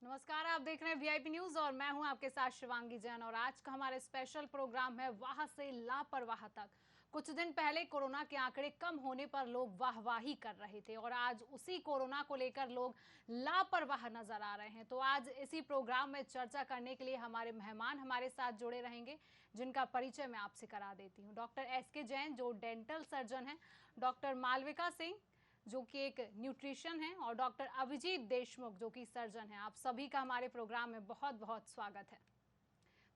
नमस्कार, आप देख रहे हैं वीआईपी न्यूज और मैं हूं आपके साथ शिवांगी जैन। और आज का हमारा स्पेशल प्रोग्राम है वाह से लापरवाह तक। कुछ दिन पहले कोरोना के आंकड़े कम होने पर लोग वाहवाही कर रहे थे और आज उसी कोरोना को लेकर लोग लापरवाह नजर आ रहे हैं। तो आज इसी प्रोग्राम में चर्चा करने के लिए हमारे मेहमान हमारे साथ जुड़े रहेंगे, जिनका परिचय मैं आपसे करा देती हूँ। डॉक्टर एसके जैन जो डेंटल सर्जन हैं, डॉक्टर मालविका सिंह जो कि एक न्यूट्रिशन है, और डॉक्टर अभिजीत देशमुख जो कि सर्जन है। आप सभी का हमारे प्रोग्राम में बहुत बहुत स्वागत है।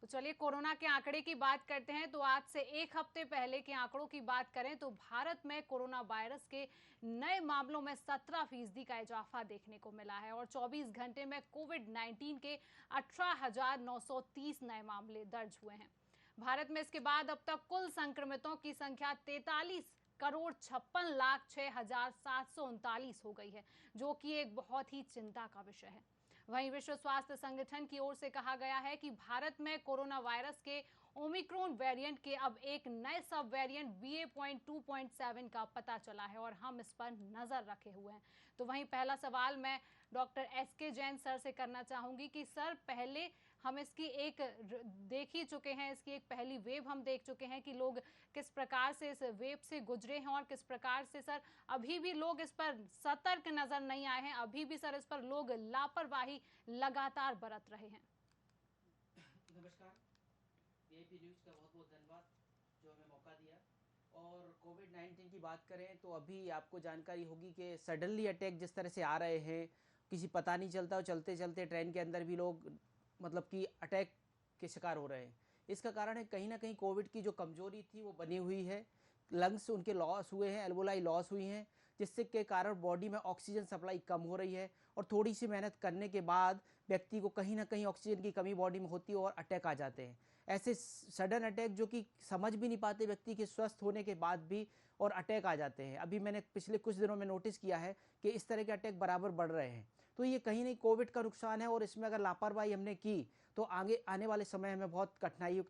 तो चलिए कोरोना के आंकड़े की बात करते हैं। तो आज से एक हफ्ते पहले के आंकड़ों की बात करें तो भारत में कोरोना वायरस के नए मामलों में 17% का इजाफा देखने को मिला है और 24 घंटे में कोविड-19 के 18,930 नए मामले दर्ज हुए हैं भारत में। इसके बाद अब तक कुल संक्रमितों की संख्या 43,56,06,739 हो गई है, जो कि एक बहुत ही चिंता का विषय है। वहीं विश्व स्वास्थ्य संगठन की ओर से कहा गया है कि भारत में कोरोना वायरस के ओमिक्रॉन वेरिएंट के अब एक नए सब वेरिएंट BA.2.7 का पता चला है और हम इस पर नजर रखे हुए हैं। तो वहीं पहला सवाल मैं डॉक्टर एसके जैन सर से करना चाहूंगी कि सर, पहले हम इसकी एक देख ही चुके हैं, इसकी एक पहली वेव हम देख चुके हैं कि लोग किस प्रकार से इस वेव से गुजरे हैं और किस प्रकार से सर अभी भी लोग इस पर सतर्क नजर नहीं आए हैं, अभी भी सर इस पर लोग लापरवाही लगातार बरत रहे हैं। नमस्कार, वीआईपी न्यूज़ का बहुत बहुत धन्यवाद जो हमें मौका दिया। और कोविड-19 की बात करें तो अभी आपको जानकारी होगी कि सडनली अटैक जिस तरह से आ रहे हैं, किसी पता नहीं चलता और चलते चलते ट्रेन के अंदर भी लोग मतलब कि अटैक के शिकार हो रहे हैं। इसका कारण है कहीं ना कहीं कोविड की जो कमजोरी थी वो बनी हुई है, लंग्स उनके लॉस हुए हैं, एल्वोलाई लॉस हुई हैं, जिससे के कारण बॉडी में ऑक्सीजन सप्लाई कम हो रही है और थोड़ी सी मेहनत करने के बाद व्यक्ति को कहीं ना कहीं ऑक्सीजन की कमी बॉडी में होती है और अटैक आ जाते हैं। ऐसे सडन अटैक जो कि समझ भी नहीं पाते व्यक्ति के स्वस्थ होने के बाद भी, और अटैक आ जाते हैं। अभी मैंने पिछले कुछ दिनों में नोटिस किया है कि इस तरह के अटैक बराबर बढ़ रहे हैं। तो ये कहीं नहीं कोविड का नुकसान है और इसमें अगर लापरवाही हमने की तो आगे आने वाले समय में बहुत कठिनाई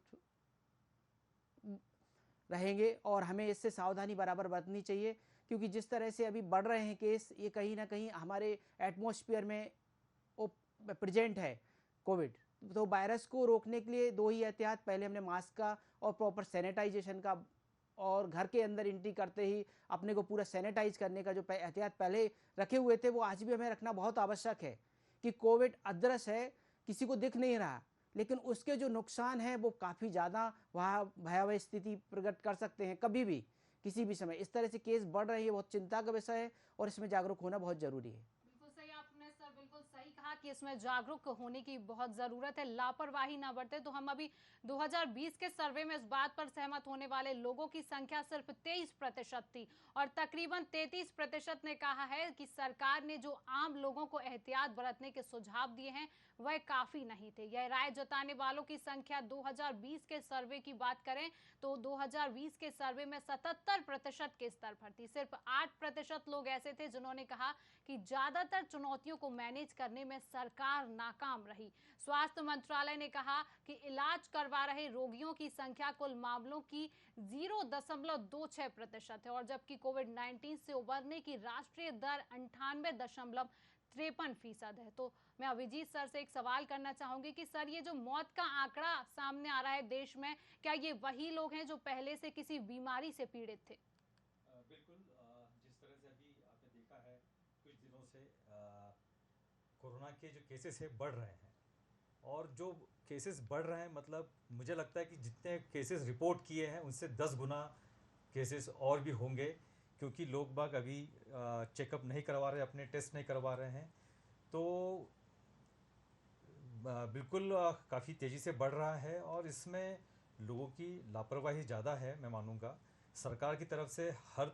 रहेंगे और हमें इससे सावधानी बराबर बरतनी चाहिए, क्योंकि जिस तरह से अभी बढ़ रहे हैं केस, ये कहीं ना कहीं हमारे एटमॉस्फेयर में वो प्रेजेंट है कोविड। तो वायरस को रोकने के लिए दो ही एहतियात, पहले हमने मास्क का और प्रॉपर सैनिटाइजेशन का, और घर के अंदर एंट्री करते ही अपने को पूरा सैनिटाइज करने का जो एहतियात पहले रखे हुए थे वो आज भी हमें रखना बहुत आवश्यक है। कि कोविड अदृश्य है, किसी को दिख नहीं रहा, लेकिन उसके जो नुकसान है वो काफ़ी ज़्यादा वहाँ भयावह स्थिति प्रकट कर सकते हैं कभी भी, किसी भी समय। इस तरह से केस बढ़ रहे हैं, बहुत चिंता का विषय है और इसमें जागरूक होना बहुत ज़रूरी है। बिल्कुल सही आपने सर बिल्कुल सही कहा कि इसमें जागरूक होने की बहुत जरूरत है, लापरवाही ना बरते। तो हम अभी 2020 के सर्वे में इस बात पर सहमत होने वाले लोगों की संख्या सिर्फ 23% थी और तकरीबन 33% ने कहा है कि सरकार ने जो आम लोगों को एहतियात बरतने के सुझाव दिए हैं वह काफी नहीं थे। यह राय जताने वालों की संख्या 2020 के सर्वे की बात करें तो 2020 के सर्वे में 77% के स्तर पर थी। सिर्फ 8% लोग ऐसे थे जिन्होंने कहा कि ज्यादातर चुनौतियों को मैनेज करने में सरकार नाकाम रही। स्वास्थ्य मंत्रालय ने कहा कि इलाज करवा रहे रोगियों की संख्या कुल मामलों की 0.26% है और जबकि कोविड-19 से उबरने की राष्ट्रीय दर 98.53% है। तो मैं अभिजीत सर से एक सवाल करना चाहूंगी कि सर, ये जो मौत का आंकड़ा सामने आ रहा है देश में, क्या ये वही लोग हैं जो पहले से किसी बीमारी से पीड़ित थे? बिल्कुल, जिस तरह से अभी आपने देखा है कुछ दिनों से कोरोना के जो केसेस है बढ़ रहे हैं, और जो केसेस बढ़ रहे हैं मतलब मुझे लगता है कि जितने केसेस रिपोर्ट किए हैं उनसे 10 गुना केसेस और भी होंगे, क्योंकि लोग बाग अभी चेकअप नहीं करवा रहे, अपने टेस्ट नहीं करवा रहे हैं। तो बिल्कुल काफ़ी तेज़ी से बढ़ रहा है और इसमें लोगों की लापरवाही ज़्यादा है, मैं मानूंगा। सरकार की तरफ से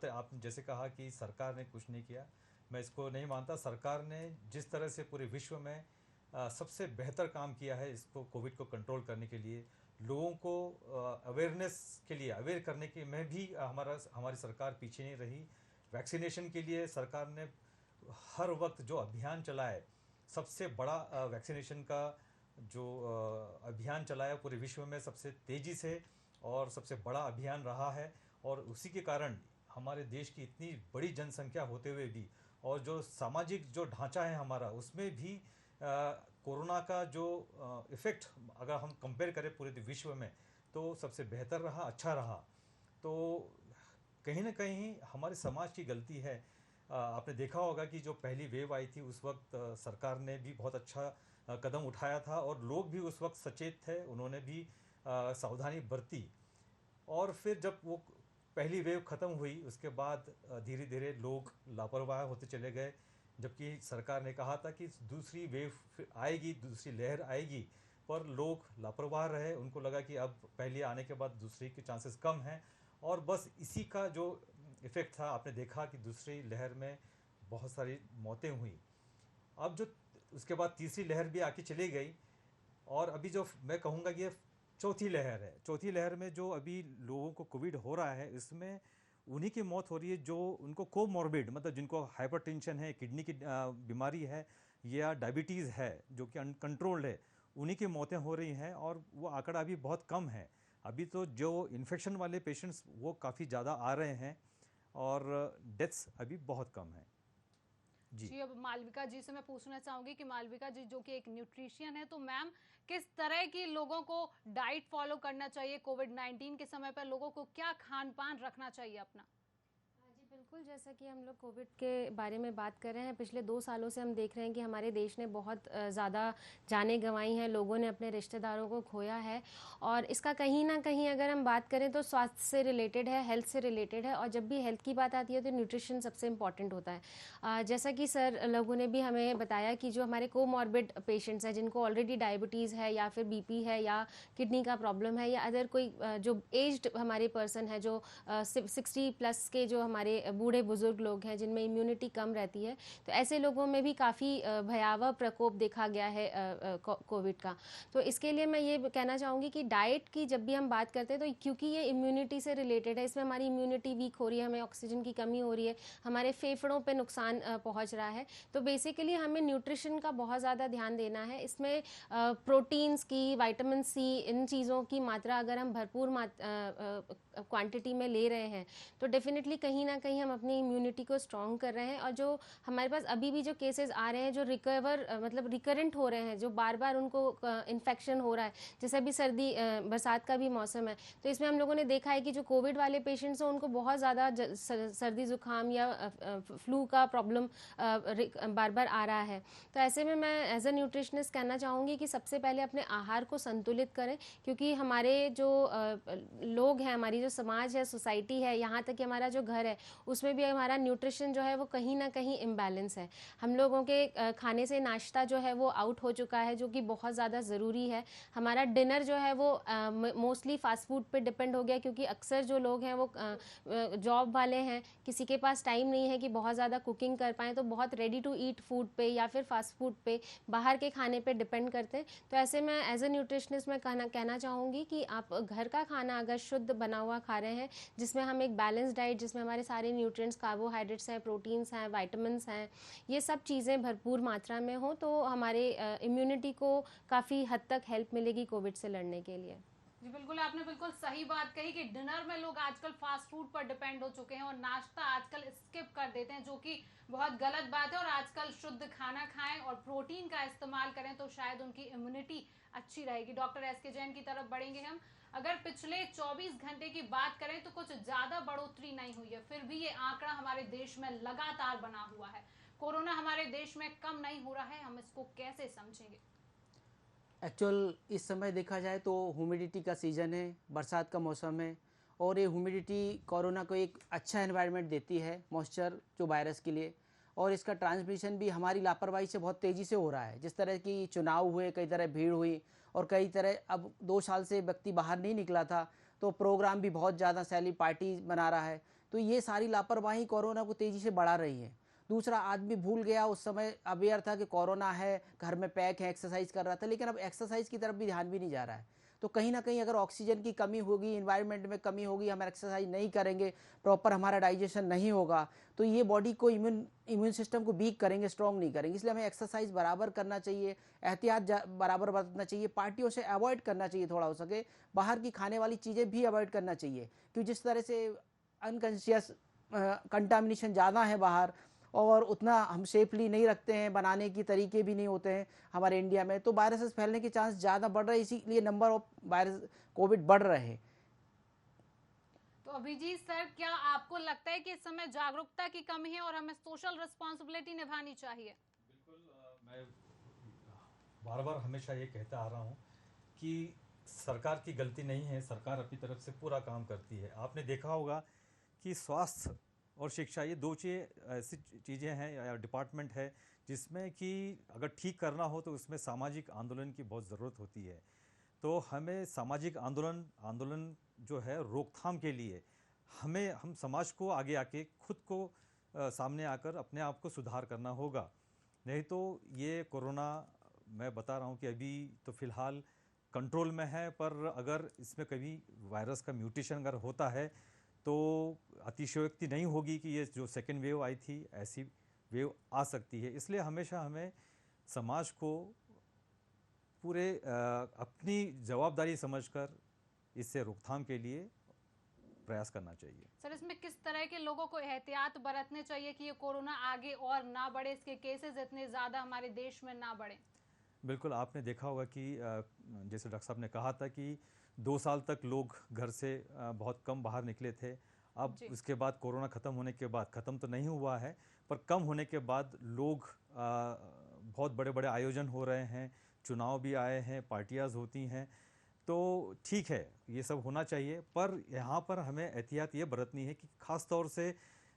आप जैसे कहा कि सरकार ने कुछ नहीं किया, मैं इसको नहीं मानता। सरकार ने जिस तरह से पूरे विश्व में सबसे बेहतर काम किया है इसको, कोविड को कंट्रोल करने के लिए, लोगों को अवेयरनेस के लिए अवेयर करने के में भी हमारी सरकार पीछे नहीं रही। वैक्सीनेशन के लिए सरकार ने हर वक्त जो अभियान चलाए, सबसे बड़ा वैक्सीनेशन का जो अभियान चलाया पूरे विश्व में सबसे तेज़ी से और सबसे बड़ा अभियान रहा है। और उसी के कारण हमारे देश की इतनी बड़ी जनसंख्या होते हुए भी, और जो सामाजिक जो ढांचा है हमारा, उसमें भी कोरोना का जो इफ़ेक्ट अगर हम कंपेयर करें पूरे विश्व में तो सबसे बेहतर रहा, अच्छा रहा। तो कहीं ना कहीं हमारे समाज की गलती है। आपने देखा होगा कि जो पहली वेव आई थी उस वक्त सरकार ने भी बहुत अच्छा कदम उठाया था और लोग भी उस वक्त सचेत थे, उन्होंने भी सावधानी बरती। और फिर जब वो पहली वेव ख़त्म हुई उसके बाद धीरे धीरे लोग लापरवाह होते चले गए, जबकि सरकार ने कहा था कि दूसरी वेव आएगी, दूसरी लहर आएगी, पर लोग लापरवाह रहे। उनको लगा कि अब पहली आने के बाद दूसरी के चांसेस कम हैं और बस इसी का जो इफ़ेक्ट था, आपने देखा कि दूसरी लहर में बहुत सारी मौतें हुई। अब जो उसके बाद तीसरी लहर भी आके चली गई और अभी जो मैं कहूँगा कि ये चौथी लहर है। चौथी लहर में जो अभी लोगों को कोविड हो रहा है, इसमें उन्हीं की मौत हो रही है जो उनको कोमॉर्बिड, मतलब जिनको हाइपरटेंशन है, किडनी की बीमारी है या डायबिटीज़ है जो कि अनकंट्रोल्ड है, उन्हीं की मौतें हो रही हैं और वो आंकड़ा अभी बहुत कम है। अभी तो जो इन्फेक्शन वाले पेशेंट्स वो काफ़ी ज़्यादा आ रहे हैं और डेथ्स अभी बहुत कम है। जी, अब मालविका जी से मैं पूछना चाहूंगी कि मालविका जी जो कि एक न्यूट्रिशियन है, तो मैम किस तरह की लोगों को डाइट फॉलो करना चाहिए कोविड-19 के समय पर, लोगों को क्या खान पान रखना चाहिए अपना? जी बिल्कुल, जैसा कि हम लोग कोविड के बारे में बात कर रहे हैं, पिछले 2 सालों से हम देख रहे हैं कि हमारे देश ने बहुत ज़्यादा जानें गंवाई हैं, लोगों ने अपने रिश्तेदारों को खोया है और इसका कहीं ना कहीं अगर हम बात करें तो स्वास्थ्य से रिलेटेड है, हेल्थ से रिलेटेड है और जब भी हेल्थ की बात आती है तो न्यूट्रिशन सबसे इम्पॉर्टेंट होता है। जैसा कि सर लोगों ने भी हमें बताया कि जो हमारे कोमॉर्बिड पेशेंट्स हैं, जिनको ऑलरेडी डायबिटीज़ है या फिर बीपी है या किडनी का प्रॉब्लम है या अदर कोई जो एज्ड हमारे पर्सन है, जो 60 प्लस के जो हमारे बूढ़े बुजुर्ग लोग हैं जिनमें इम्यूनिटी कम रहती है, तो ऐसे लोगों में भी काफ़ी भयावह प्रकोप देखा गया है कोविड का। तो इसके लिए मैं ये कहना चाहूँगी कि डाइट की जब भी हम बात करते हैं तो क्योंकि ये इम्यूनिटी से रिलेटेड है, इसमें हमारी इम्यूनिटी वीक हो रही है, हमें ऑक्सीजन की कमी हो रही है, हमारे फेफड़ों पे नुकसान पहुँच रहा है, तो बेसिकली हमें न्यूट्रिशन का बहुत ज़्यादा ध्यान देना है। इसमें प्रोटीन्स की, विटामिन सी, इन चीज़ों की मात्रा अगर हम भरपूर क्वांटिटी में ले रहे हैं तो डेफिनेटली कहीं ना कहीं हम अपनी इम्यूनिटी को स्ट्रॉन्ग कर रहे हैं। और जो हमारे पास अभी भी जो केसेस आ रहे हैं जो मतलब रिकरेंट हो रहे हैं, जो बार बार उनको इन्फेक्शन हो रहा है, जैसे अभी सर्दी बरसात का भी मौसम है, तो इसमें हम लोगों ने देखा है कि जो कोविड वाले पेशेंट्स हैं उनको बहुत ज़्यादा सर्दी जुकाम या फ्लू का प्रॉब्लम बार बार आ रहा है। तो ऐसे में मैं एज अ न्यूट्रिशनिस्ट कहना चाहूँगी कि सबसे पहले अपने आहार को संतुलित करें, क्योंकि हमारे जो लोग हैं, हमारी जो समाज है, सोसाइटी है, यहाँ तक कि हमारा जो घर है, उसमें भी हमारा न्यूट्रिशन जो है वो कहीं ना कहीं इम्बैलेंस है। हम लोगों के खाने से नाश्ता जो है वो आउट हो चुका है, जो कि बहुत ज़्यादा ज़रूरी है। हमारा डिनर जो है वो मोस्टली फास्ट फूड पे डिपेंड हो गया, क्योंकि अक्सर जो लोग हैं वो जॉब वाले हैं, किसी के पास टाइम नहीं है कि बहुत ज़्यादा कुकिंग कर पाएँ, तो बहुत रेडी टू ईट फूड पे या फिर फास्ट फूड पे, बाहर के खाने पे डिपेंड करते हैं। तो ऐसे में एज ए न्यूट्रिशनिस्ट मैं कहना चाहूँगी कि आप घर का खाना अगर शुद्ध बना हुआ खा रहे हैं, जिसमें हम एक बैलेंस डाइट, जिसमें हमारे सारे न्यूट्रिएंट्स, कार्बोहाइड्रेट्स हैं, प्रोटीन्स हैं, विटामिन्स हैं, ये सब चीज़ें भरपूर मात्रा में हो, तो हमारे इम्यूनिटी को काफ़ी हद तक हेल्प मिलेगी कोविड से लड़ने के लिए। जी बिल्कुल, आपने बिल्कुल सही बात कही कि डिनर में लोग आजकल फास्ट फूड पर डिपेंड हो चुके हैं और नाश्ता आजकल स्किप कर देते हैं, जो कि बहुत गलत बात है। और आजकल शुद्ध खाना खाएं और प्रोटीन का इस्तेमाल करें तो शायद उनकी इम्यूनिटी अच्छी रहेगी। डॉक्टर एस के जैन की तरफ बढ़ेंगे हम। अगर पिछले 24 घंटे की बात करें तो कुछ ज्यादा बढ़ोतरी नहीं हुई है, फिर भी ये आंकड़ा हमारे देश में लगातार बना हुआ है। कोरोना हमारे देश में कम नहीं हो रहा है, हम इसको कैसे समझेंगे? एक्चुअल इस समय देखा जाए तो ह्यूमिडिटी का सीज़न है, बरसात का मौसम है और ये ह्यूमिडिटी कोरोना को एक अच्छा एनवायरनमेंट देती है, मॉइस्चर जो वायरस के लिए, और इसका ट्रांसमिशन भी हमारी लापरवाही से बहुत तेज़ी से हो रहा है। जिस तरह की चुनाव हुए, कई तरह भीड़ हुई और कई तरह, अब 2 साल से व्यक्ति बाहर नहीं निकला था तो प्रोग्राम भी बहुत ज़्यादा, सैली पार्टी मना रहा है, तो ये सारी लापरवाही कोरोना को तेज़ी से बढ़ा रही है। दूसरा, आदमी भूल गया, उस समय अवेयर था कि कोरोना है, घर में पैक है, एक्सरसाइज कर रहा था, लेकिन अब एक्सरसाइज की तरफ भी ध्यान भी नहीं जा रहा है। तो कहीं ना कहीं अगर ऑक्सीजन की कमी होगी, इन्वायरमेंट में कमी होगी, हम एक्सरसाइज नहीं करेंगे, प्रॉपर हमारा डाइजेशन नहीं होगा, तो ये बॉडी को इम्यून सिस्टम को वीक करेंगे, स्ट्रॉन्ग नहीं करेंगे। इसलिए हमें एक्सरसाइज बराबर करना चाहिए, एहतियात बराबर बरतना चाहिए, पार्टियों से अवॉइड करना चाहिए, थोड़ा हो सके बाहर की खाने वाली चीज़ें भी अवॉइड करना चाहिए, क्योंकि जिस तरह से अनकॉन्शियस कंटामिनेशन ज़्यादा है बाहर, और उतना हम सेफली नहीं रखते हैं, बनाने की तरीके भी नहीं होते हैं हमारे इंडिया में, तो वायरसेस फैलने के चांस ज़्यादा बढ़ रहे हैं, इसीलिए नंबर ऑफ वायरस कोविड बढ़ रहे हैं। तो अभिजीत सर, क्या आपको लगता है कि इस समय जागरूकता की कमी है और हमें सोशल रिस्पॉन्सिबिलिटी निभानी चाहिए? बिल्कुल, मैं बार बार हमेशा ये कहता आ रहा हूँ कि सरकार की गलती नहीं है, सरकार अपनी तरफ से पूरा काम करती है। आपने देखा होगा कि स्वास्थ्य और शिक्षा ये दो ऐसी चीज़ें हैं या डिपार्टमेंट है जिसमें कि अगर ठीक करना हो तो उसमें सामाजिक आंदोलन की बहुत ज़रूरत होती है। तो हमें सामाजिक आंदोलन जो है रोकथाम के लिए हम समाज को आगे आके खुद को सामने आकर अपने आप को सुधार करना होगा। नहीं तो ये कोरोना, मैं बता रहा हूँ कि अभी तो फ़िलहाल कंट्रोल में है, पर अगर इसमें कभी वायरस का म्यूटेशन अगर होता है तो अतिशयोक्ति नहीं होगी कि ये जो सेकेंड वेव आई थी ऐसी वेव आ सकती है। इसलिए हमेशा हमें समाज को पूरे अपनी जवाबदारी समझकर इससे रोकथाम के लिए प्रयास करना चाहिए। सर, इसमें किस तरह के लोगों को एहतियात बरतने चाहिए कि ये कोरोना आगे और ना बढ़े, इसके केसेस इतने ज़्यादा हमारे देश में ना बढ़े? बिल्कुल, आपने देखा होगा कि जैसे डॉक्टर साहब ने कहा था कि 2 साल तक लोग घर से बहुत कम बाहर निकले थे। अब उसके बाद कोरोना ख़त्म होने के बाद, ख़त्म तो नहीं हुआ है पर कम होने के बाद लोग बहुत बड़े बड़े आयोजन हो रहे हैं, चुनाव भी आए हैं, पार्टियाज़ होती हैं, तो ठीक है ये सब होना चाहिए। पर यहाँ पर हमें एहतियात ये बरतनी है कि ख़ास तौर से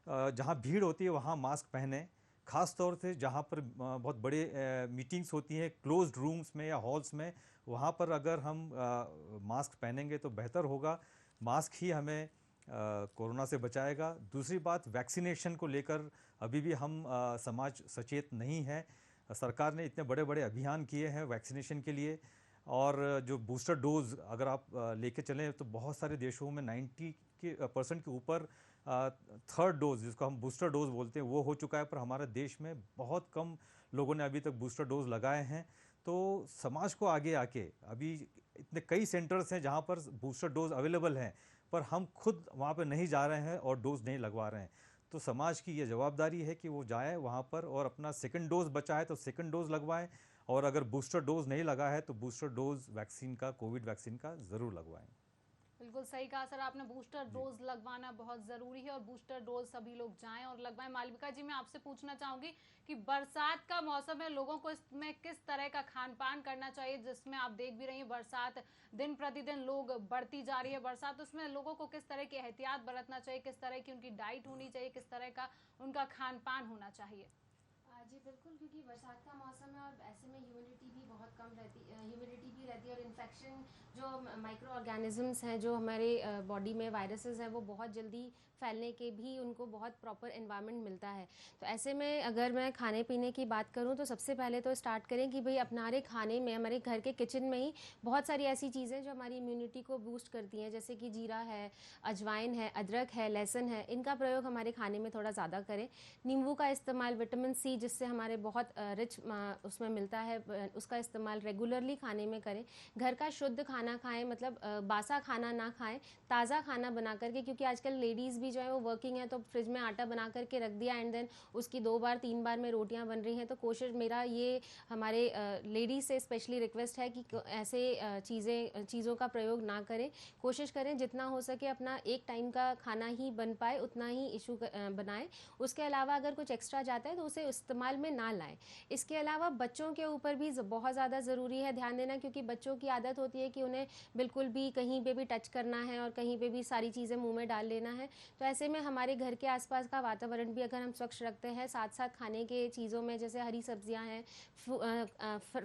जहाँ भीड़ होती है वहाँ मास्क पहने, ख़ास तौर से जहाँ पर बहुत बड़े मीटिंग्स होती हैं क्लोज्ड रूम्स में या हॉल्स में, वहाँ पर अगर हम मास्क पहनेंगे तो बेहतर होगा। मास्क ही हमें कोरोना से बचाएगा। दूसरी बात, वैक्सीनेशन को लेकर अभी भी हम समाज सचेत नहीं है। सरकार ने इतने बड़े बड़े अभियान किए हैं वैक्सीनेशन के लिए, और जो बूस्टर डोज अगर आप लेके चलें तो बहुत सारे देशों में 90% के ऊपर थर्ड डोज, जिसको हम बूस्टर डोज बोलते हैं, वो हो चुका है। पर हमारे देश में बहुत कम लोगों ने अभी तक बूस्टर डोज लगाए हैं। तो समाज को आगे आके, अभी इतने कई सेंटर्स हैं जहाँ पर बूस्टर डोज अवेलेबल हैं, पर हम खुद वहाँ पर नहीं जा रहे हैं और डोज नहीं लगवा रहे हैं। तो समाज की ये जवाबदारी है कि वो जाए वहाँ पर और अपना सेकंड डोज बचा है तो सेकंड डोज लगवाएं, और अगर बूस्टर डोज नहीं लगा है तो बूस्टर डोज वैक्सीन का, कोविड वैक्सीन का ज़रूर लगवाएं। बिल्कुल सही कहा सर आपने, बूस्टर डोज लगवाना बहुत ज़रूरी है और बूस्टर डोज सभी लोग जाएं और लगवाएं। मालविका जी, मैं आपसे पूछना चाहूँगी कि बरसात का मौसम है, लोगों को इसमें किस तरह का खान पान करना चाहिए, जिसमें आप देख भी रही हैं बरसात दिन प्रतिदिन लोग बढ़ती जा रही है बरसात, उसमें लोगों को किस तरह की एहतियात बरतना चाहिए, किस तरह की उनकी डाइट होनी चाहिए, किस तरह का उनका खान पान होना चाहिए? जी बिल्कुल, क्योंकि बरसात का मौसम है और ऐसे में ह्यूमिडिटी भी बहुत कम रहती है और इन्फेक्शन, जो माइक्रो ऑर्गेनिजम्स हैं जो हमारे बॉडी में वायरसेस हैं, वो बहुत जल्दी फैलने के भी उनको बहुत प्रॉपर एनवायरनमेंट मिलता है। तो ऐसे में अगर मैं खाने पीने की बात करूं तो सबसे पहले तो स्टार्ट करें कि भाई हमारे खाने में, हमारे घर के किचन में ही बहुत सारी ऐसी चीज़ें जो हमारी इम्यूनिटी को बूस्ट करती हैं, जैसे कि जीरा है, अजवाइन है, अदरक है, लहसुन है, इनका प्रयोग हमारे खाने में थोड़ा ज़्यादा करें। नींबू का इस्तेमाल, विटामिन सी जिससे हमारे बहुत रिच उसमें मिलता है, उसका इस्तेमाल रेगुलरली खाने में करें। घर का शुद्ध खाना खाएं, मतलब बासा खाना ना खाएं, ताज़ा खाना बना करके, क्योंकि आजकल लेडीज़ भी जो है वो वर्किंग है तो फ्रिज में आटा बना करके रख दिया एंड देन उसकी 2 बार 3 बार में रोटियां बन रही हैं। तो कोशिश, मेरा ये हमारे लेडीज़ से स्पेशली रिक्वेस्ट है कि ऐसे चीज़ों का प्रयोग ना करें। कोशिश करें जितना हो सके अपना एक टाइम का खाना ही बन पाए उतना ही इशू बनाएं। उसके अलावा अगर कुछ एक्स्ट्रा जाता है तो उसे इस्तेमाल में ना लाएं। इसके अलावा बच्चों के ऊपर भी बहुत ज़्यादा ज़रूरी है ध्यान देना, क्योंकि बच्चों की आदत होती है कि उन्हें बिल्कुल भी कहीं पे भी टच करना है और कहीं पे भी सारी चीज़ें मुंह में डाल लेना है। तो ऐसे में हमारे घर के आसपास का वातावरण भी अगर हम स्वच्छ रखते हैं, साथ साथ खाने के चीज़ों में जैसे हरी सब्जियां हैं,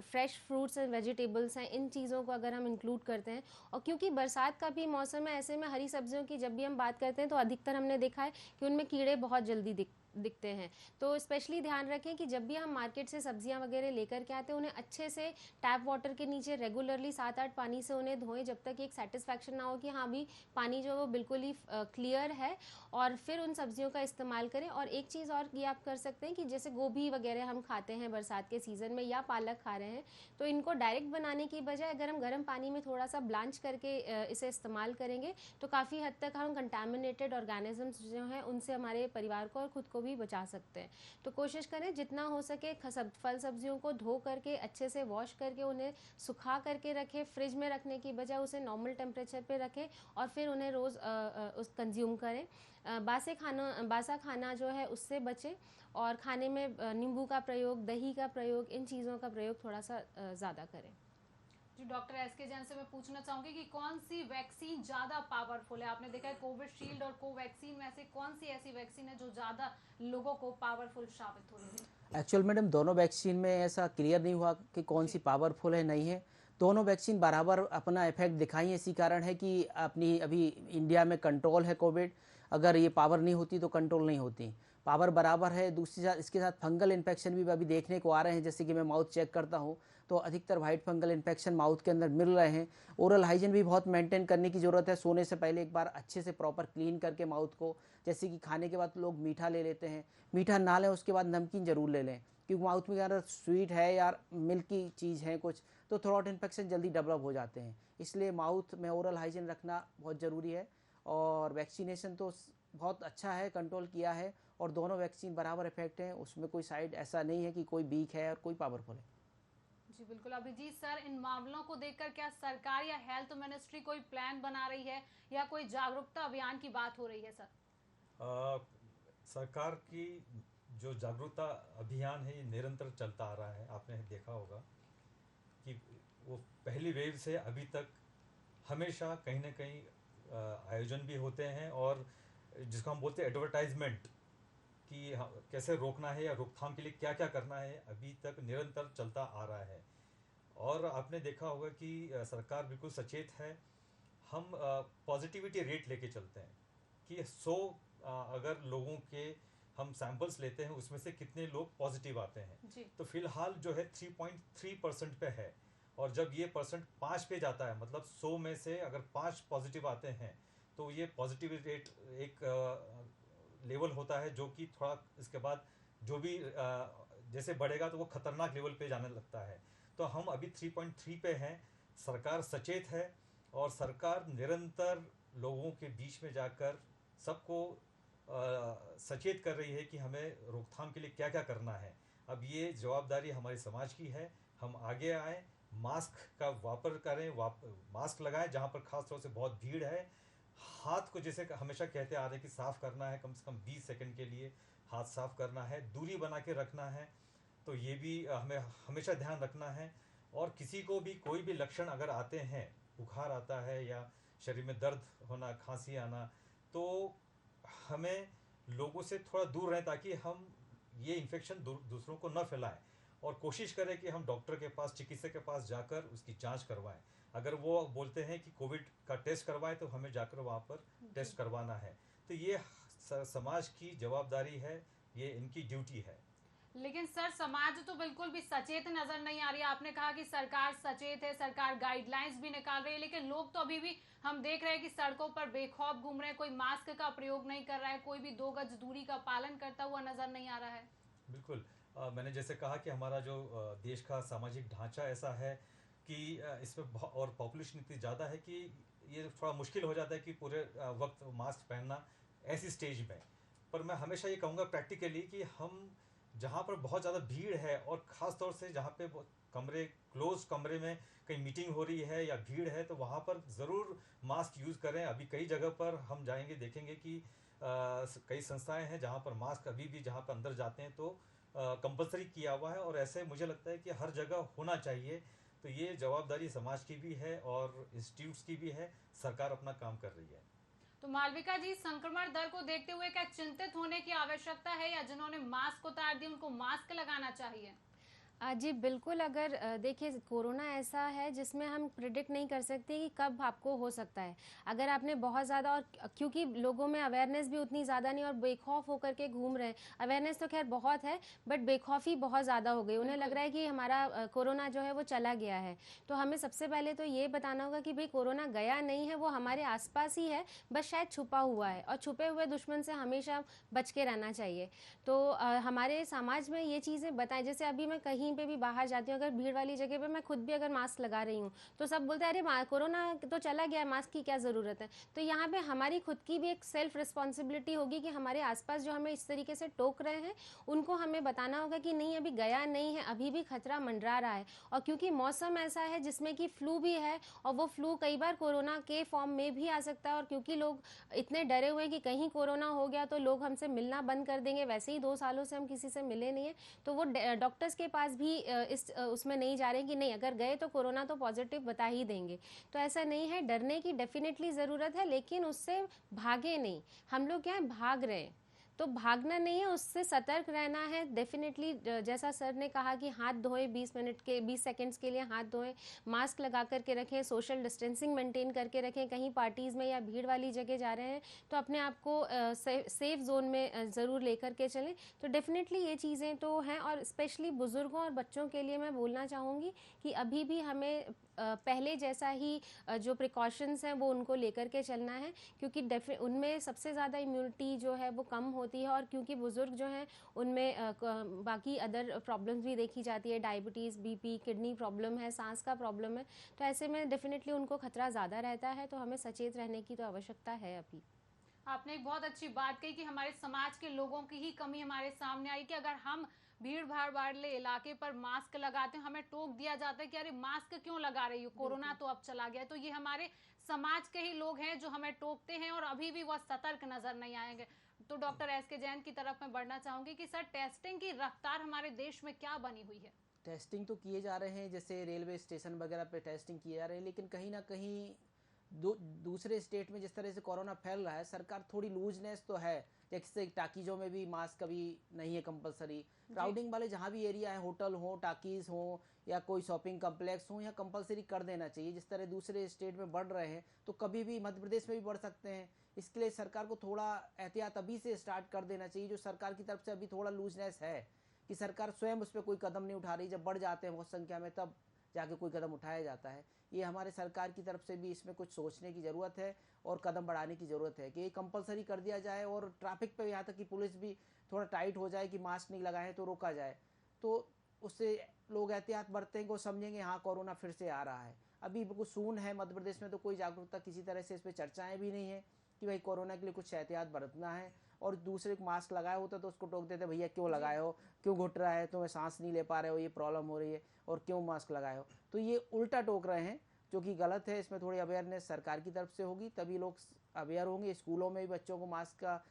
फ्रेश फ्रूट्स एंड वेजिटेबल्स हैं, इन चीज़ों को अगर हम इंक्लूड करते हैं, और क्योंकि बरसात का भी मौसम है, ऐसे में हरी सब्जियों की जब भी हम बात करते हैं तो अधिकतर हमने देखा है कि उनमें कीड़े बहुत जल्दी दिखते हैं। तो स्पेशली ध्यान रखें कि जब भी हम मार्केट से सब्जियां वगैरह लेकर के आते हैं, उन्हें अच्छे से टैप वाटर के नीचे रेगुलरली 7-8 पानी से उन्हें धोएं, जब तक एक सेटिस्फैक्शन ना हो कि हाँ भी पानी जो वो बिल्कुल ही क्लियर है, और फिर उन सब्जियों का इस्तेमाल करें। और एक चीज़ और ये आप कर सकते हैं कि जैसे गोभी वगैरह हम खाते हैं बरसात के सीज़न में, या पालक खा रहे हैं, तो इनको डायरेक्ट बनाने की बजाय अगर हम गर्म पानी में थोड़ा सा ब्लांच करके इसे इस्तेमाल करेंगे तो काफ़ी हद तक हम कंटामिनेटेड ऑर्गेनिजम्स जो हैं उनसे हमारे परिवार को और खुद को भी बचा सकते हैं। तो कोशिश करें जितना हो सके फल सब्जियों को धो करके अच्छे से वॉश करके उन्हें सुखा करके रखें, फ्रिज में रखने की बजाय उसे नॉर्मल टेम्परेचर पे रखें और फिर उन्हें रोज़ उस कंज्यूम करें। बासा खाना जो है उससे बचें और खाने में नींबू का प्रयोग, दही का प्रयोग, इन चीज़ों का प्रयोग थोड़ा सा ज़्यादा करें। जी डॉक्टर एसके जैन से मैं पूछना चाहूंगी कि कौन सी वैक्सीन ज्यादा पावरफुल है? आपने देखा है कोविशील्ड और कोवैक्सीन में से कौन सी ऐसी वैक्सीन है जो ज्यादा लोगों को पावरफुल साबित हो रही है? एक्चुअल मैडम दोनों वैक्सीन में ऐसा क्लियर नहीं हुआ कि कौन सी पावरफुल है नहीं है। दोनों वैक्सीन बराबर अपना इफेक्ट दिखाई है। इसी कारण है कि अपनी अभी इंडिया में कंट्रोल है कोविड। अगर ये पावर नहीं होती तो कंट्रोल नहीं होती। पावर बराबर है। दूसरी साथ इसके साथ फंगल इन्फेक्शन भी अभी देखने को आ रहे हैं। जैसे कि मैं माउथ चेक करता हूँ तो अधिकतर वाइट फंगल इन्फेक्शन माउथ के अंदर मिल रहे हैं। ओरल हाइजीन भी बहुत मेंटेन करने की ज़रूरत है। सोने से पहले एक बार अच्छे से प्रॉपर क्लीन करके माउथ को, जैसे कि खाने के बाद लोग मीठा ले लेते हैं, मीठा ना लें उसके बाद नमकीन ज़रूर ले लें, क्योंकि माउथ में अगर स्वीट है या मिल्की चीज़ है कुछ तो थ्रोट इन्फेक्शन जल्दी डेवलप हो जाते हैं। इसलिए माउथ में ओरल हाइजीन रखना बहुत ज़रूरी है। और वैक्सीनेशन तो बहुत अच्छा है, कंट्रोल किया है और दोनों वैक्सीन बराबर इफेक्ट हैं। उसमें कोई साइड ऐसा नहीं है कि कोई वीक है और कोई पावरफुल है। जी बिल्कुल। अभिजीत सर, इन मामलों को देखकर क्या सरकार या हेल्थ मिनिस्ट्री कोई प्लान बना रही है या कोई जागरूकता अभियान की बात हो रही है सर? सरकार की जो जागरूकता अभियान है ये निरंतर चलता आ रहा है। आपने देखा होगा कि वो पहली वेव से अभी तक हमेशा कहीं ना कहीं आयोजन भी होते हैं और जिसको हम बोलते हैं एडवर्टाइजमेंट कि कैसे रोकना है या रोकथाम के लिए क्या क्या करना है, अभी तक निरंतर चलता आ रहा है। और आपने देखा होगा कि सरकार बिल्कुल सचेत है। हम पॉजिटिविटी रेट लेके चलते हैं कि 100 अगर लोगों के हम सैंपल्स लेते हैं उसमें से कितने लोग पॉजिटिव आते हैं। जी। तो फिलहाल जो है 3.3% पे है। और जब ये परसेंट 5 पे जाता है, मतलब 100 में से अगर 5 पॉजिटिव आते हैं तो ये पॉजिटिव रेट एक लेवल होता है जो कि थोड़ा इसके बाद जो भी जैसे बढ़ेगा तो वो खतरनाक लेवल पे जाने लगता है। तो हम अभी 3.3 पे हैं। सरकार सचेत है और सरकार निरंतर लोगों के बीच में जाकर सबको सचेत कर रही है कि हमें रोकथाम के लिए क्या क्या करना है। अब ये जवाबदारी हमारे समाज की है। हम आगे आए, मास्क का वापर करें, मास्क लगाएं जहाँ पर खास तौर से बहुत भीड़ है। हाथ को जैसे हमेशा कहते आ रहे हैं कि साफ़ करना है, कम से कम 20 सेकंड के लिए हाथ साफ़ करना है, दूरी बना के रखना है। तो ये भी हमें हमेशा ध्यान रखना है। और किसी को भी कोई भी लक्षण अगर आते हैं, बुखार आता है या शरीर में दर्द होना, खांसी आना, तो हमें लोगों से थोड़ा दूर रहें ताकि हम ये इन्फेक्शन दूसरों को न फैलाएं। और कोशिश करें कि हम डॉक्टर के पास, चिकित्सक के पास जाकर उसकी जांच करवाएं। अगर वो बोलते हैं कि कोविड का टेस्ट करवाएं तो हमें जाकर वहाँ पर टेस्ट करवाना है। तो ये समाज की जवाबदारी है, ये इनकी ड्यूटी है। लेकिन सर समाज तो बिल्कुल भी सचेत नजर नहीं आ रही है। आपने कहा कि सरकार सचेत है, सरकार गाइडलाइंस भी निकाल रही है, लेकिन लोग तो अभी भी हम देख रहे हैं कि सड़कों पर बेखौफ घूम रहे हैं। कोई मास्क का प्रयोग नहीं कर रहा है, कोई भी 2 गज दूरी का पालन करता हुआ नजर नहीं आ रहा है। बिल्कुल। मैंने जैसे कहा कि हमारा जो देश का सामाजिक ढांचा ऐसा है कि इसमें और पॉपुलेशन इतनी ज़्यादा है कि ये थोड़ा मुश्किल हो जाता है कि पूरे वक्त मास्क पहनना ऐसी स्टेज में। पर मैं हमेशा ये कहूँगा प्रैक्टिकली कि हम जहाँ पर बहुत ज़्यादा भीड़ है और ख़ास तौर से जहाँ पे क्लोज कमरे में कहीं मीटिंग हो रही है या भीड़ है, तो वहाँ पर ज़रूर मास्क यूज़ करें। अभी कई जगह पर हम जाएंगे, देखेंगे कि कई संस्थाएं हैं जहाँ पर मास्क अभी भी जहाँ पर अंदर जाते हैं तो कंपलसरी किया हुआ है। और ऐसे मुझे लगता है कि हर जगह होना चाहिए। तो ये जवाबदारी समाज की भी है और इंस्टीट्यूट्स की भी है। सरकार अपना काम कर रही है। तो मालविका जी, संक्रमण दर को देखते हुए क्या चिंतित होने की आवश्यकता है या जिन्होंने मास्क उतार दी उनको मास्क लगाना चाहिए? जी बिल्कुल। अगर देखिए कोरोना ऐसा है जिसमें हम प्रिडिक्ट नहीं कर सकते कि कब आपको हो सकता है। अगर आपने बहुत ज़्यादा, और क्योंकि लोगों में अवेयरनेस भी उतनी ज़्यादा नहीं और बेखौफ होकर के घूम रहे हैं। अवेयरनेस तो खैर बहुत है बट बेखौफी बहुत ज़्यादा हो गई। उन्हें लग रहा है कि हमारा कोरोना जो है वो चला गया है। तो हमें सबसे पहले तो ये बताना होगा कि भाई कोरोना गया नहीं है, वो हमारे आसपास ही है, बस शायद छुपा हुआ है। और छुपे हुए दुश्मन से हमेशा बच के रहना चाहिए। तो हमारे समाज में ये चीज़ें बताएं। जैसे अभी मैं कहीं कहीं पे भी बाहर जाती हूँ, अगर भीड़ वाली जगह पे मैं खुद भी अगर मास्क लगा रही हूँ तो सब बोलते हैं अरे कोरोना तो चला गया, मास्क की क्या ज़रूरत है। तो यहाँ पे हमारी खुद की भी एक सेल्फ रिस्पॉन्सिबिलिटी होगी कि हमारे आसपास जो हमें इस तरीके से टोक रहे हैं उनको हमें बताना होगा कि नहीं अभी गया नहीं है, अभी भी खतरा मंडरा रहा है। और क्योंकि मौसम ऐसा है जिसमें कि फ्लू भी है और वो फ्लू कई बार कोरोना के फॉर्म में भी आ सकता है, और क्योंकि लोग इतने डरे हुए हैं कि कहीं कोरोना हो गया तो लोग हमसे मिलना बंद कर देंगे, वैसे ही 2 सालों से हम किसी से मिले नहीं है, तो वो डॉक्टर्स के पास भी उसमें नहीं जा रहे हैं कि नहीं अगर गए तो कोरोना तो पॉजिटिव बता ही देंगे। तो ऐसा नहीं है, डरने की डेफिनेटली ज़रूरत है, लेकिन उससे भागे नहीं। हम लोग क्या है भाग रहे हैं, तो भागना नहीं है, उससे सतर्क रहना है डेफिनेटली। जैसा सर ने कहा कि हाथ धोएं, 20 सेकंड्स के लिए हाथ धोएं, मास्क लगा करके रखें, सोशल डिस्टेंसिंग मेंटेन करके रखें। कहीं पार्टीज़ में या भीड़ वाली जगह जा रहे हैं तो अपने आप को सेफ जोन में ज़रूर लेकर के चलें। तो डेफिनेटली ये चीज़ें तो हैं, और स्पेशली बुज़ुर्गों और बच्चों के लिए मैं बोलना चाहूँगी कि अभी भी हमें पहले जैसा ही जो प्रिकॉशंस हैं वो उनको लेकर के चलना है, क्योंकि उनमें सबसे ज़्यादा इम्यूनिटी जो है वो कम होती है, और क्योंकि बुज़ुर्ग जो हैं उनमें बाकी अदर प्रॉब्लम्स भी देखी जाती है, डायबिटीज़, बीपी, किडनी प्रॉब्लम है, सांस का प्रॉब्लम है, तो ऐसे में डेफिनेटली उनको खतरा ज़्यादा रहता है। तो हमें सचेत रहने की तो आवश्यकता है अभी। आपने एक बहुत अच्छी बात कही कि हमारे समाज के लोगों की ही कमी हमारे सामने आई कि अगर हम भीड़ भाड़ वाले इलाके पर मास्क लगाते हैं, हमें टोक दिया जाता है कि अरे मास्क क्यों लगा रही हो, कोरोना तो अब चला गया। तो ये हमारे समाज के ही लोग हैं जो हमें टोकते हैं और अभी भी वह सतर्क नजर नहीं आएंगे। तो डॉक्टर एस.के. जैन की तरफ मैं बढ़ना चाहूंगी कि सर टेस्टिंग की रफ्तार हमारे देश में क्या बनी हुई है। टेस्टिंग तो किए जा रहे हैं, जैसे रेलवे स्टेशन वगैरह पे टेस्टिंग किए जा रहे हैं, लेकिन कहीं ना कहीं दूसरे स्टेट में जिस तरह से कोरोना फैल रहा है, सरकार थोड़ी लूजनेस तो है। जैसे टाकीजों में भी मास्क अभी नहीं है कंपलसरी। क्राउडिंग वाले जहाँ भी एरिया है, होटल हो, टाकीज हो या कोई शॉपिंग कम्प्लेक्स हो, यहाँ कंपलसरी कर देना चाहिए। जिस तरह दूसरे स्टेट में बढ़ रहे हैं तो कभी भी मध्य प्रदेश में भी बढ़ सकते हैं। इसके लिए सरकार को थोड़ा एहतियात अभी से स्टार्ट कर देना चाहिए। जो सरकार की तरफ से अभी थोड़ा लूजनेस है कि सरकार स्वयं उस पर कोई कदम नहीं उठा रही, जब बढ़ जाते हैं बहुत संख्या में तब जाके कोई कदम उठाया जाता है। ये हमारे सरकार की तरफ से भी इसमें कुछ सोचने की ज़रूरत है और कदम बढ़ाने की ज़रूरत है कि ये कंपलसरी कर दिया जाए, और ट्रैफिक पे यहाँ तक कि पुलिस भी थोड़ा टाइट हो जाए कि मास्क नहीं लगाए तो रोका जाए। तो उससे लोग एहतियात बरतेंगे, वो समझेंगे हाँ कोरोना फिर से आ रहा है। अभी बिल्कुल सून है मध्य प्रदेश में, तो कोई जागरूकता किसी तरह से इस पर चर्चाएँ भी नहीं है कि भाई कोरोना के लिए कुछ एहतियात बरतना है। और दूसरे को मास्क लगाया होता तो उसको टोक देते, भैया क्यों लगाए हो, क्यों घुट रहा है, तुम्हें सांस नहीं ले पा रहे हो, ये प्रॉब्लम हो रही है और क्यों मास्क लगाए हो। तो ये उल्टा टोक रहे हैं जो कि गलत है। इसमें थोड़ी अवेयरनेस सरकार की तरफ से होगी, तभी लोग अवेयर होंगे। स्कूलों में भी बच्चों को मास्क का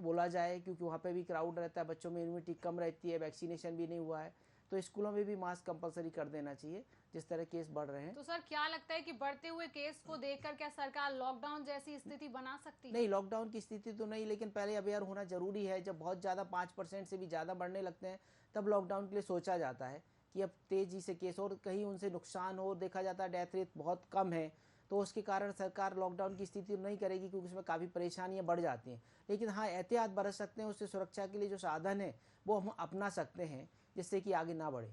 बोला जाए, क्योंकि वहाँ पे भी क्राउड रहता है, बच्चों में इम्यूनिटी कम रहती है, वैक्सीनेशन भी नहीं हुआ है। तो स्कूलों में भी मास्क कंपलसरी कर देना चाहिए जिस तरह केस बढ़ रहे हैं। तो सर क्या लगता है कि बढ़ते हुए केस को देखकर क्या सरकार लॉकडाउन जैसी स्थिति बना सकती है? नहीं, लॉकडाउन की स्थिति तो नहीं, लेकिन पहले अवेयर होना जरूरी है। जब बहुत ज़्यादा 5% से भी ज़्यादा बढ़ने लगते हैं तब लॉकडाउन के लिए सोचा जाता है कि अब तेज़ी से केस, और कहीं उनसे नुकसान हो, देखा जाता है डेथ रेट बहुत कम है, तो उसके कारण सरकार लॉकडाउन की स्थिति नहीं करेगी, क्योंकि उसमें काफ़ी परेशानियां बढ़ जाती हैं। लेकिन हाँ, एहतियात बरत सकते हैं, उससे सुरक्षा के लिए जो साधन है वो हम अपना सकते हैं जिससे कि आगे ना बढ़े।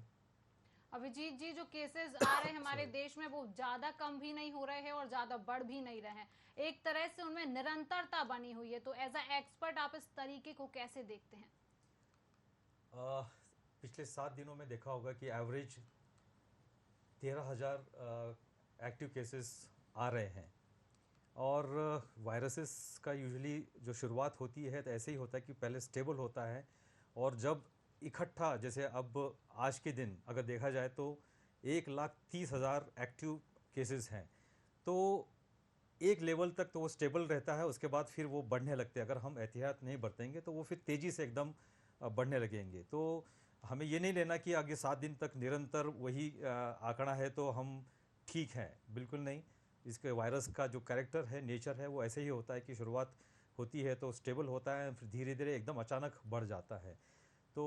अभिजीत जी, जो केसेस आ रहे हैं हमारे देश में वो ज्यादा कम भी नहीं हो रहे हैं और ज्यादा बढ़ भी नहीं रहे हैं, एक तरह से उनमें निरंतरता बनी हुई है। तो एज अ एक्सपर्ट आप इस तरीके को कैसे देखते हैं? पिछले 7 दिनों में देखा होगा कि एवरेज 13,000 एक्टिव केसेस आ रहे हैं। और वायरसेस का यूजुअली जो शुरुआत होती है तो ऐसे ही होता है कि पहले स्टेबल होता है, और जब इकट्ठा, जैसे अब आज के दिन अगर देखा जाए तो 1,30,000 एक्टिव केसेस हैं, तो एक लेवल तक तो वो स्टेबल रहता है, उसके बाद फिर वो बढ़ने लगते हैं। अगर हम एहतियात नहीं बरतेंगे तो वो फिर तेज़ी से एकदम बढ़ने लगेंगे। तो हमें ये नहीं लेना कि आगे 7 दिन तक निरंतर वही आंकड़ा है तो हम ठीक हैं, बिल्कुल नहीं। इसके वायरस का जो कैरेक्टर है, नेचर है, वो ऐसे ही होता है कि शुरुआत होती है तो स्टेबल होता है, फिर धीरे धीरे एकदम अचानक बढ़ जाता है। तो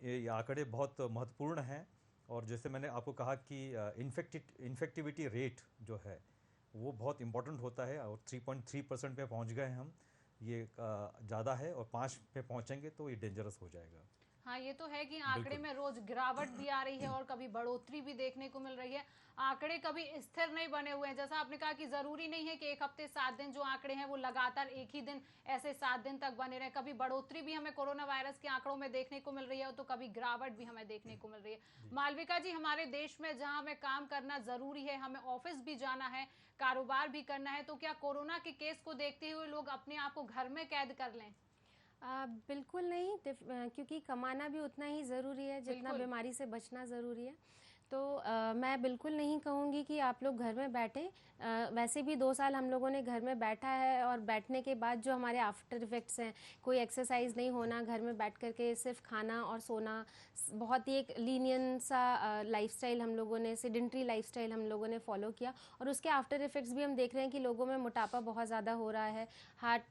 ये आंकड़े बहुत महत्वपूर्ण हैं। और जैसे मैंने आपको कहा कि इन्फेक्टिविटी रेट जो है वो बहुत इम्पोर्टेंट होता है, और 3.3% पे पहुंच गए हम। ये ज़्यादा है, और 5 पे पहुंचेंगे तो ये डेंजरस हो जाएगा। हाँ, ये तो है कि आंकड़े में रोज गिरावट भी आ रही है और कभी बढ़ोतरी भी देखने को मिल रही है। आंकड़े कभी स्थिर नहीं बने हुए हैं। जैसा आपने कहा कि जरूरी नहीं है कि एक हफ्ते 7 दिन जो आंकड़े हैं वो लगातार एक ही दिन ऐसे 7 दिन तक बने रहे। कभी बढ़ोतरी भी हमें कोरोना वायरस के आंकड़ों में देखने को मिल रही है तो कभी गिरावट भी हमें देखने को मिल रही है। मालविका जी, हमारे देश में जहां हमें काम करना जरूरी है, हमें ऑफिस भी जाना है, कारोबार भी करना है, तो क्या कोरोना के केस को देखते हुए लोग अपने आप को घर में कैद कर लें? बिल्कुल नहीं, क्योंकि कमाना भी उतना ही ज़रूरी है जितना बिल्कुल। बीमारी से बचना ज़रूरी है। तो मैं बिल्कुल नहीं कहूँगी कि आप लोग घर में बैठें। वैसे भी 2 साल हम लोगों ने घर में बैठा है और बैठने के बाद जो हमारे आफ्टर इफ़ेक्ट्स हैं, कोई एक्सरसाइज नहीं होना, घर में बैठ कर के सिर्फ खाना और सोना, बहुत ही एक लीनियन सा लाइफस्टाइल हम लोगों ने, सेडेंट्री लाइफस्टाइल हम लोगों ने फॉलो किया और उसके आफ्टर इफ़ेक्ट्स भी हम देख रहे हैं कि लोगों में मोटापा बहुत ज़्यादा हो रहा है, हार्ट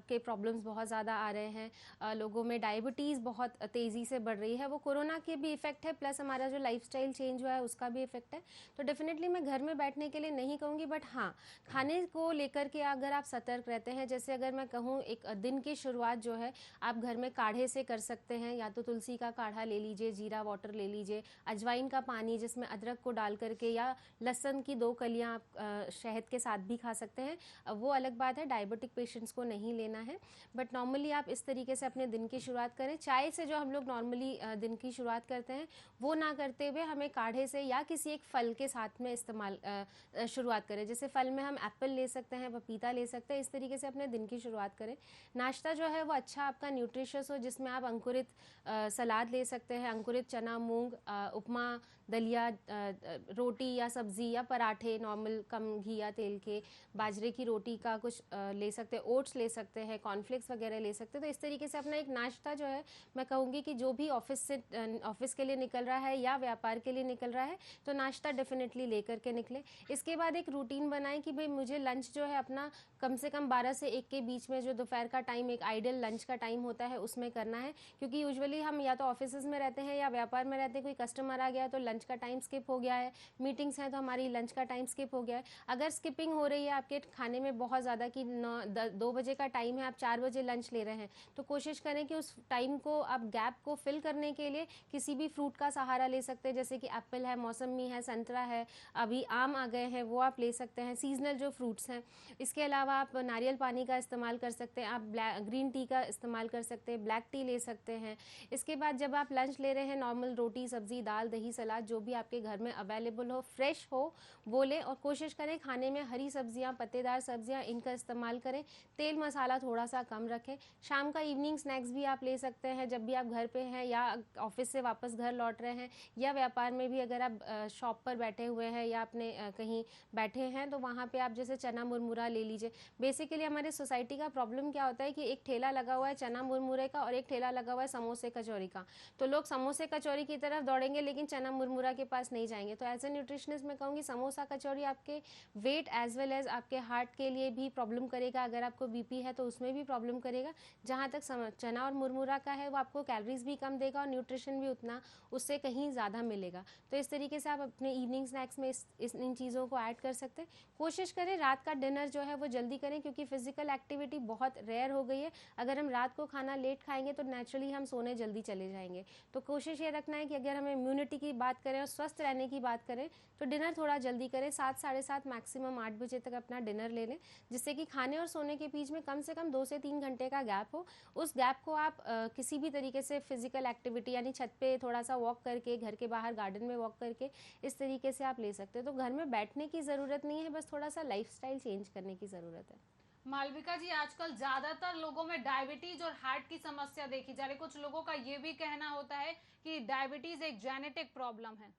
के प्रॉब्लम्स बहुत ज़्यादा आ रहे हैं, लोगों में डायबिटीज़ बहुत तेज़ी से बढ़ रही है। वो कोरोना के भी इफ़ेक्ट है, प्लस हमारा जो लाइफस्टाइल चेंज हुआ है उसका भी इफ़ेक्ट है। तो डेफिनेटली मैं घर में बैठने के लिए नहीं कहूँगी, बट हाँ, खाने को लेकर के अगर आप सतर्क रहते हैं, जैसे अगर मैं कहूँ एक दिन की शुरुआत जो है आप घर में काढ़े से कर सकते हैं, या तो तुलसी का काढ़ा ले लीजिए, जीरा वाटर ले लीजिए, अजवाइन का पानी जिसमें अदरक को डाल करके, या लहसुन की 2 कलियाँ आप शहद के साथ भी खा सकते हैं। वो अलग बात है, डायबिटिक पेशेंट्स को नहीं लेना है, बट नॉर्मली आप इस तरीके से अपने दिन की शुरुआत करें। चाय से जो हम लोग नॉर्मली दिन की शुरुआत करते हैं वो ना करते हुए हमें काढ़े से या किसी एक फल के साथ में इस्तेमाल शुरुआत करें। जैसे फल में हम एप्पल ले सकते हैं, पपीता ले सकते हैं, इस तरीके से अपने दिन की शुरुआत करें। नाश्ता जो है वो अच्छा आपका न्यूट्रिशियस हो, जिसमें आप अंकुरित सलाद ले सकते हैं, अंकुरित चना, मूंग, उपमा, दलिया, रोटी या सब्ज़ी या पराठे नॉर्मल कम घी या तेल के, बाजरे की रोटी का कुछ ले सकते हैं, ओट्स ले सकते हैं, कॉर्नफ्लेक्स वगैरह ले सकते हैं। तो इस तरीके से अपना एक नाश्ता जो है, मैं कहूँगी कि जो भी ऑफिस के लिए निकल रहा है या व्यापार के लिए निकल रहा है तो नाश्ता डेफिनेटली लेकर के निकले। इसके बाद एक रूटीन बनाएं कि भाई मुझे लंच जो है अपना कम से कम 12 से 1 के बीच में, जो दोपहर का टाइम एक आइडियल लंच का टाइम होता है, उसमें करना है। क्योंकि यूजुअली हम या तो ऑफिस में रहते हैं या व्यापार में रहते हैं, कोई कस्टमर आ गया तो लंच का टाइम स्किप हो गया है, मीटिंग्स हैं तो हमारी लंच का टाइम स्किप हो गया है। अगर स्किपिंग हो रही है आपके खाने में बहुत ज़्यादा, कि 2 बजे का टाइम है, आप 4 बजे लंच ले रहे हैं, तो कोशिश करें कि उस टाइम को आप गैप को फिल करने के लिए किसी भी फ्रूट का सहारा ले सकते हैं। जैसे कि एप्पल है, मौसमी है, संतरा है, अभी आम आ गए हैं, वो आप ले सकते हैं, सीजनल जो फ्रूट्स हैं। इसके अलावा आप नारियल पानी का इस्तेमाल कर सकते हैं, आप ग्रीन टी का इस्तेमाल कर सकते हैं, ब्लैक टी ले सकते हैं। इसके बाद जब आप लंच ले रहे हैं, नॉर्मल रोटी, सब्जी, दाल, दही, सलाद जो भी आपके घर में अवेलेबल हो, फ्रेश हो, वो लें। और कोशिश करें खाने में हरी सब्जियां, पत्तेदार सब्जियां, इनका इस्तेमाल करें। तेल मसाला थोड़ा सा कम रखें। शाम का इवनिंग स्नैक्स भी आप ले सकते हैं जब भी आप घर पे हैं या ऑफिस से वापस घर लौट रहे हैं, या व्यापार में भी अगर आप शॉप पर बैठे हुए हैं या अपने कहीं बैठे हैं तो वहाँ पे आप जैसे चना मुरमुरा ले लीजिए। बेसिकली हमारे सोसाइटी का प्रॉब्लम क्या होता है कि एक ठेला लगा हुआ है चना मुरमुरे का और एक ठेला लगा हुआ है समोसे कचौरी का, तो लोग समोसे कचौरी की तरफ दौड़ेंगे लेकिन चना मुरमुरा के पास नहीं जाएंगे। तो एज ए न्यूट्रिशनिस्ट मैं कहूँगी समोसा कचौरी आपके वेट एज वेल एज आपके हार्ट के लिए भी प्रॉब्लम करेगा। अगर आपको बीपी है तो उसमें भी प्रॉब्लम करेगा। जहाँ तक चना और मुरमुरा का है वो आपको कैलोरीज भी कम देगा और न्यूट्रिशन भी उतना उससे कहीं ज़्यादा मिलेगा। तो इस तरीके से आप अपने इवनिंग स्नैक्स में इन चीज़ों को ऐड कर सकते हैं। कोशिश करें रात का डिनर जो है वो जल्दी करें, क्योंकि फिजिकल एक्टिविटी बहुत रेयर हो गई है। अगर हम रात को खाना लेट खाएंगे तो नेचुरली हम सोने जल्दी चले जाएंगे। तो कोशिश ये रखना है कि अगर हमें इम्यूनिटी की बात करें और स्वस्थ रहने की बात करें तो डिनर थोड़ा जल्दी करें। 7 साढ़े 7 मैक्सिमम 8 बजे तक अपना डिनर ले लें, जिससे कि खाने और सोने के बीच में कम से कम 2 से 3 घंटे का गैप हो। उस गैप को आप किसी भी तरीके से फिजिकल एक्टिविटी यानी छत पे थोड़ा सा वॉक करके, घर के बाहर गार्डन में वॉक करके, इस तरीके से आप ले सकते हो। तो घर में बैठने की ज़रूरत नहीं है, बस थोड़ा सा लाइफस्टाइल चेंज करने की ज़रूरत है। मालविका जी, आजकल ज्यादातर लोगों में डायबिटीज और हार्ट की समस्या देखी जा रही है। कुछ लोगों का ये भी कहना होता है कि डायबिटीज एक जेनेटिक प्रॉब्लम है।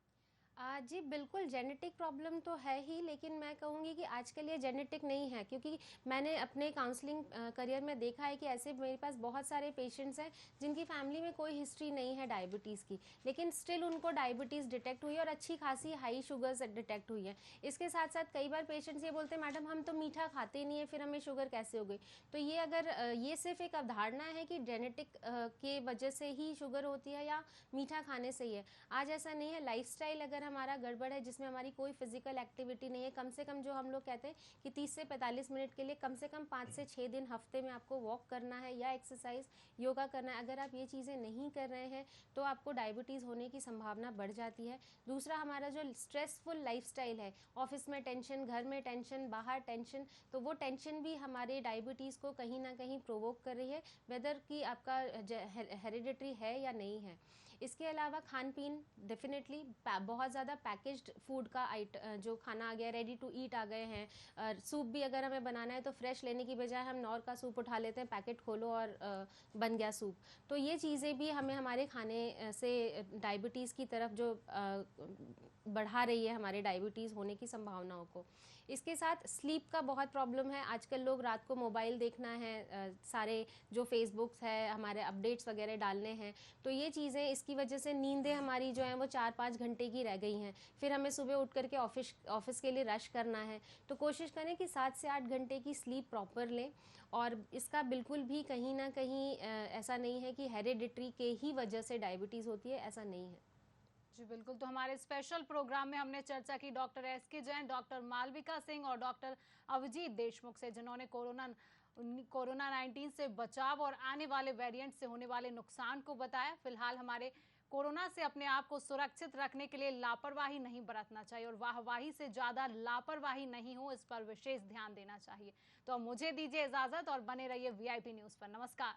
जी बिल्कुल, जेनेटिक प्रॉब्लम तो है ही, लेकिन मैं कहूँगी कि आजकल ये जेनेटिक नहीं है, क्योंकि मैंने अपने काउंसलिंग करियर में देखा है कि ऐसे मेरे पास बहुत सारे पेशेंट्स हैं जिनकी फैमिली में कोई हिस्ट्री नहीं है डायबिटीज़ की, लेकिन स्टिल उनको डायबिटीज़ डिटेक्ट हुई और अच्छी खासी हाई शुगर्स डिटेक्ट हुई है। इसके साथ साथ कई बार पेशेंट्स ये बोलते हैं मैडम हम तो मीठा खाते नहीं है, फिर हमें शुगर कैसे हो गई। तो ये अगर ये सिर्फ एक अवधारणा है कि जेनेटिक के वजह से ही शुगर होती है या मीठा खाने से ही है। आज ऐसा नहीं है। लाइफस्टाइल अगर हमारा गड़बड़ है जिसमें हमारी कोई फिजिकल एक्टिविटी नहीं है, कम से कम जो हम लोग कहते हैं कि 30 से 45 मिनट के लिए कम से कम 5 से 6 दिन हफ्ते में आपको वॉक करना है या एक्सरसाइज योगा करना है। अगर आप ये चीज़ें नहीं कर रहे हैं तो आपको डायबिटीज़ होने की संभावना बढ़ जाती है। दूसरा, हमारा जो स्ट्रेसफुल लाइफस्टाइल है, ऑफिस में टेंशन, घर में टेंशन, बाहर टेंशन, तो वो टेंशन भी हमारे डायबिटीज़ को कहीं ना कहीं प्रोवोक कर रही है, वेदर कि आपका हेरिडिटरी है या नहीं है। इसके अलावा खान पीन, डेफिनेटली बहुत ज़्यादा पैकेज्ड फूड का जो खाना आ गया, रेडी टू ईट आ गए हैं। सूप भी अगर हमें बनाना है तो फ्रेश लेने की बजाय हम नॉर का सूप उठा लेते हैं, पैकेट खोलो और बन गया सूप। तो ये चीज़ें भी हमें हमारे खाने से डायबिटीज़ की तरफ जो बढ़ा रही है हमारे डायबिटीज़ होने की संभावनाओं को। इसके साथ स्लीप का बहुत प्रॉब्लम है। आजकल लोग रात को मोबाइल देखना है, सारे जो फेसबुक्स है हमारे अपडेट्स वगैरह डालने हैं, तो ये चीज़ें, इसकी वजह से नींदें हमारी जो हैं वो 4-5 घंटे की रह गई हैं। फिर हमें सुबह उठ करके ऑफिस के लिए रश करना है, तो कोशिश करें कि 7 से 8 घंटे की स्लीप प्रॉपर लें। और इसका बिल्कुल भी कहीं ना कहीं ऐसा नहीं है कि हेरिडिटरी के ही वजह से डायबिटीज़ होती है, ऐसा नहीं है। जी बिल्कुल। तो हमारे स्पेशल प्रोग्राम में हमने चर्चा की doctor S K. Jain, doctor Malvika Singh और डॉक्टर अभिजीत देशमुख से, जिन्होंने कोरोना 19 से बचाव और आने वाले वेरिएंट से होने वाले नुकसान को बताया। फिलहाल हमारे कोरोना से अपने आप को सुरक्षित रखने के लिए लापरवाही नहीं बरतना चाहिए और वाहवाही से ज्यादा लापरवाही नहीं हो, इस पर विशेष ध्यान देना चाहिए। तो अब मुझे दीजिए इजाजत और बने रहिए VIP न्यूज पर। नमस्कार।